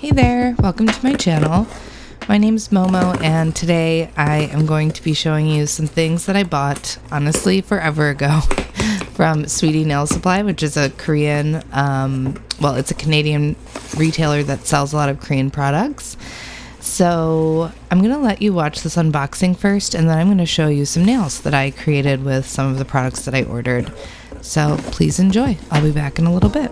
Hey there, welcome to my channel. My name's Momo, and today I am going to be showing you some things that I bought, honestly, forever ago from Sweetie Nail Supply, which is a Korean, it's a Canadian retailer that sells a lot of Korean products. So I'm going to let you watch this unboxing first, and then I'm going to show you some nails that I created with some of the products that I ordered. So please enjoy. I'll be back in a little bit.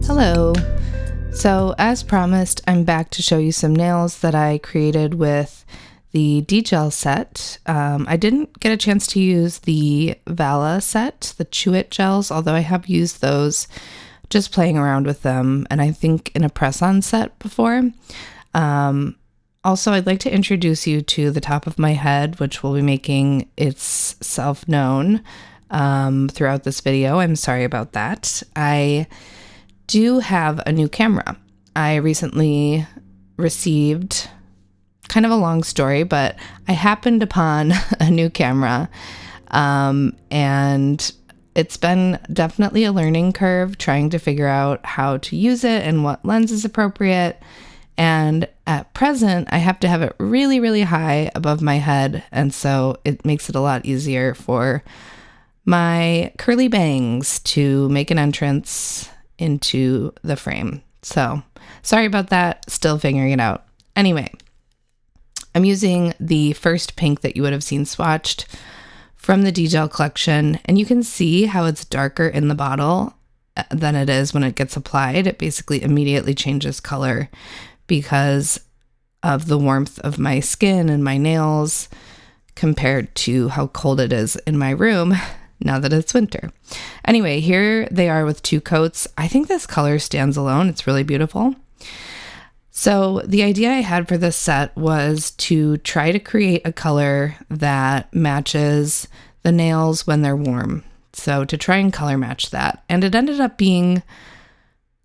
Hello. So as promised, I'm back to show you some nails that I created with the D-Gel set. I didn't get a chance to use the Vala set, the Chew It gels, although I have used those just playing around with them, and I think in a press-on set before. Also, I'd like to introduce you to the top of my head, which will be making itself known throughout this video. I'm sorry about that. I do have a new camera. I recently received, kind of a long story, but I happened upon a new camera, and it's been definitely a learning curve trying to figure out how to use it and what lens is appropriate. And at present, I have to have it really, really high above my head, and so it makes it a lot easier for my curly bangs to make an entrance into the frame. So sorry about that, still figuring it out. Anyway, I'm using the first pink that you would have seen swatched from the D-Gel collection, and you can see how it's darker in the bottle than it is when it gets applied. It basically immediately changes color because of the warmth of my skin and my nails compared to how cold it is in my room now that it's winter. Anyway, here they are with 2 coats. I think this color stands alone. It's really beautiful. So the idea I had for this set was to try to create a color that matches the nails when they're warm. So to try and color match that. And it ended up being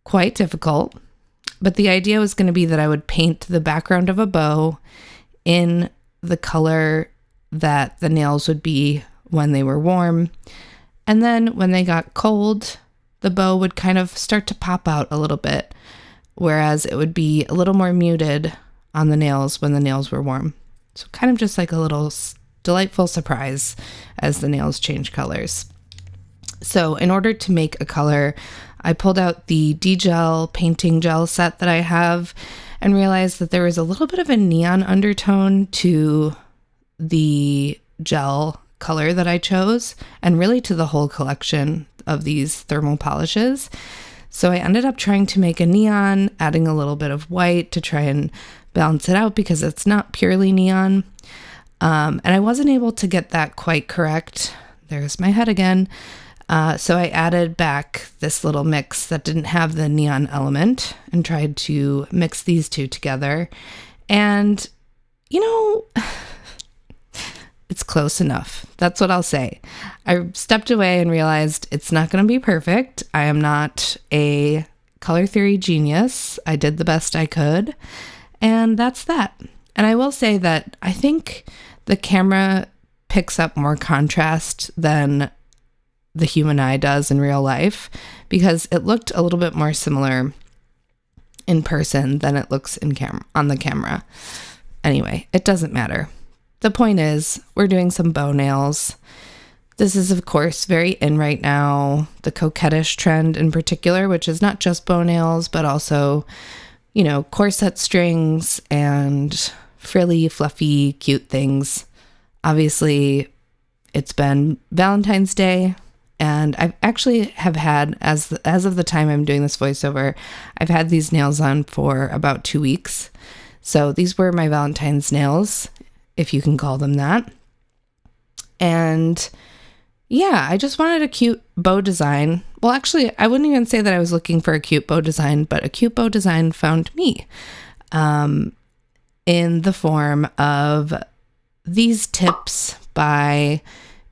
quite difficult. But the idea was going to be that I would paint the background of a bow in the color that the nails would be when they were warm. And then when they got cold, the bow would kind of start to pop out a little bit, whereas it would be a little more muted on the nails when the nails were warm. So kind of just like a little delightful surprise as the nails change colors. So in order to make a color, I pulled out the D-Gel painting gel set that I have and realized that there was a little bit of a neon undertone to the gel color that I chose, and really to the whole collection of these thermal polishes. So I ended up trying to make a neon, adding a little bit of white to try and balance it out because it's not purely neon. And I wasn't able to get that quite correct. There's my head again. So I added back this little mix that didn't have the neon element and tried to mix these two together. And, you know, it's close enough. That's what I'll say. I stepped away and realized it's not going to be perfect. I am not a color theory genius. I did the best I could. And that's that. And I will say that I think the camera picks up more contrast than the human eye does in real life, because it looked a little bit more similar in person than it looks on the camera. Anyway, it doesn't matter. The point is, we're doing some bow nails. This is, of course, very in right now, the coquettish trend in particular, which is not just bow nails, but also, you know, corset strings and frilly, fluffy, cute things. Obviously, it's been Valentine's Day, and I've actually have had, as of the time I'm doing this voiceover, I've had these nails on for about 2 weeks. So these were my Valentine's nails, if you can call them that. And yeah, I just wanted a cute bow design. Well, actually, I wouldn't even say that I was looking for a cute bow design, but a cute bow design found me in the form of these tips by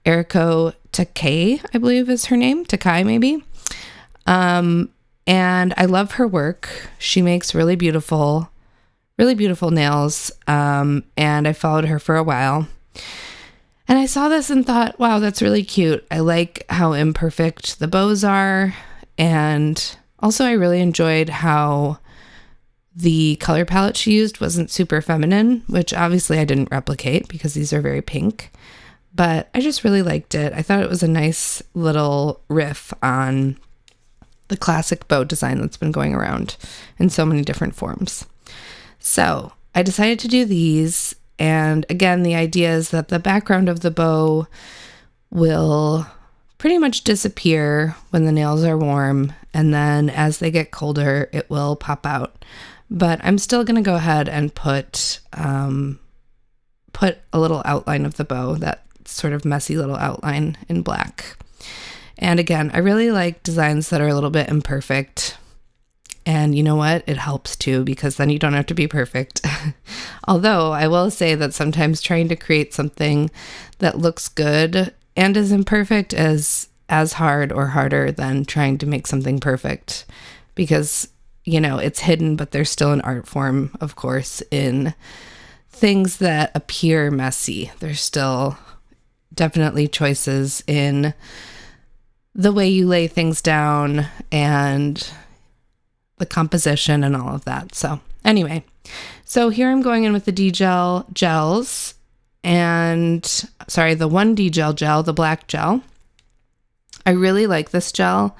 Eriko Takai, I believe is her name. Takai, maybe. And I love her work. She makes really beautiful nails. And I followed her for a while. And I saw this and thought, wow, that's really cute. I like how imperfect the bows are. And also I really enjoyed how the color palette she used wasn't super feminine, which obviously I didn't replicate because these are very pink. But I just really liked it. I thought it was a nice little riff on the classic bow design that's been going around in so many different forms. So I decided to do these. And again, the idea is that the background of the bow will pretty much disappear when the nails are warm. And then as they get colder, it will pop out. But I'm still going to go ahead and put a little outline of the bow, that sort of messy little outline in black. And again, I really like designs that are a little bit imperfect. And you know what? It helps too, because then you don't have to be perfect. Although I will say that sometimes trying to create something that looks good and is imperfect is as hard or harder than trying to make something perfect, because, you know, it's hidden, but there's still an art form, of course, in things that appear messy. There's still definitely choices in the way you lay things down and the composition and all of that. So Anyway, so here I'm going in with the D-Gel gels and, sorry, the 1D gel, the black gel. I really like this gel.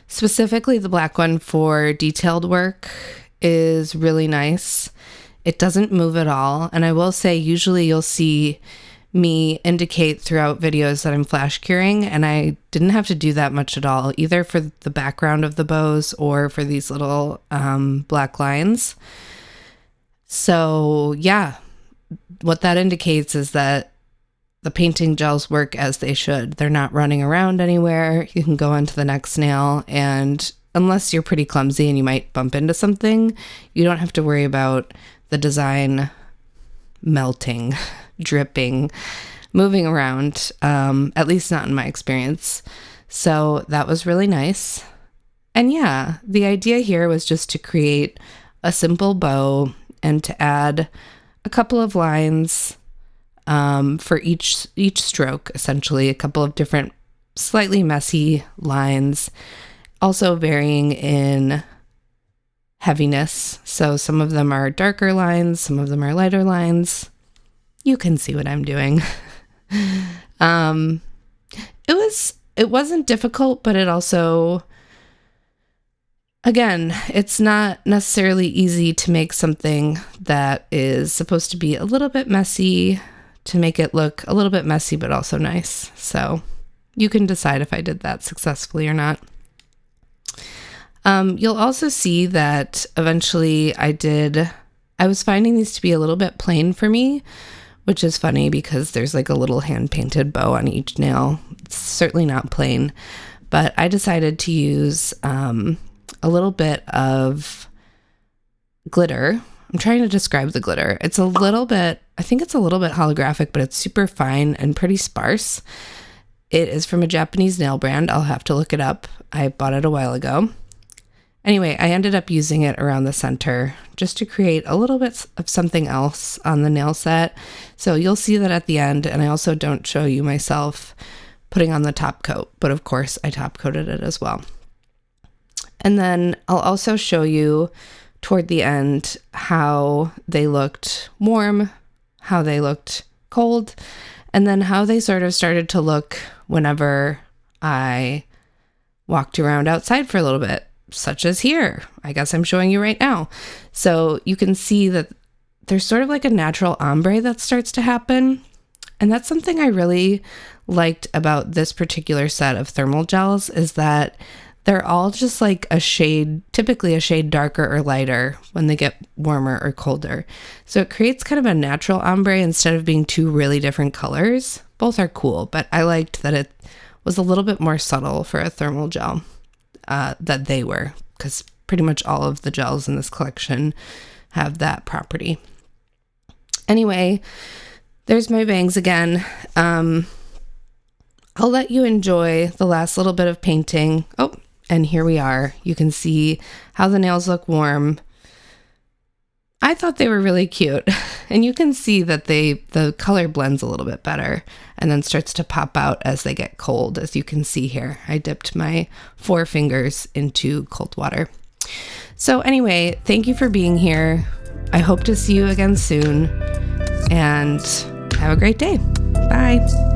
Specifically, the black one for detailed work is really nice. It doesn't move at all. And I will say, usually you'll see me indicate throughout videos that I'm flash curing, and I didn't have to do that much at all, either for the background of the bows or for these little black lines. So yeah, what that indicates is that the painting gels work as they should. They're not running around anywhere. You can go on to the next nail, and unless you're pretty clumsy and you might bump into something, you don't have to worry about the design melting, dripping, moving around, at least not in my experience. So that was really nice. And yeah, the idea here was just to create a simple bow and to add a couple of lines for each stroke, essentially a couple of different slightly messy lines, also varying in heaviness. So some of them are darker lines, some of them are lighter lines. You can see what I'm doing. It wasn't difficult, but it also, again, it's not necessarily easy to make something that is supposed to be a little bit messy, to make it look a little bit messy, but also nice. So you can decide if I did that successfully or not. You'll also see that eventually I was finding these to be a little bit plain for me, which is funny because there's like a little hand-painted bow on each nail. It's certainly not plain, but I decided to use a little bit of glitter. I'm trying to describe the glitter. I think it's a little bit holographic, but it's super fine and pretty sparse. It is from a Japanese nail brand. I'll have to look it up. I bought it a while ago. Anyway, I ended up using it around the center just to create a little bit of something else on the nail set. So you'll see that at the end, and I also don't show you myself putting on the top coat, but of course I top coated it as well. And then I'll also show you toward the end how they looked warm, how they looked cold, and then how they sort of started to look whenever I walked around outside for a little bit, such as here. I guess I'm showing you right now. So you can see that there's sort of like a natural ombre that starts to happen. And that's something I really liked about this particular set of thermal gels, is that they're all just like typically a shade darker or lighter when they get warmer or colder. So it creates kind of a natural ombre instead of being two really different colors. Both are cool, but I liked that it was a little bit more subtle for a thermal gel. That they were, because pretty much all of the gels in this collection have that property. Anyway, there's my bangs again. I'll let you enjoy the last little bit of painting. Oh, and here we are. You can see how the nails look warm. I thought they were really cute. And you can see that the color blends a little bit better and then starts to pop out as they get cold, as you can see here. I dipped my 4 fingers into cold water. So anyway, thank you for being here. I hope to see you again soon, and have a great day. Bye.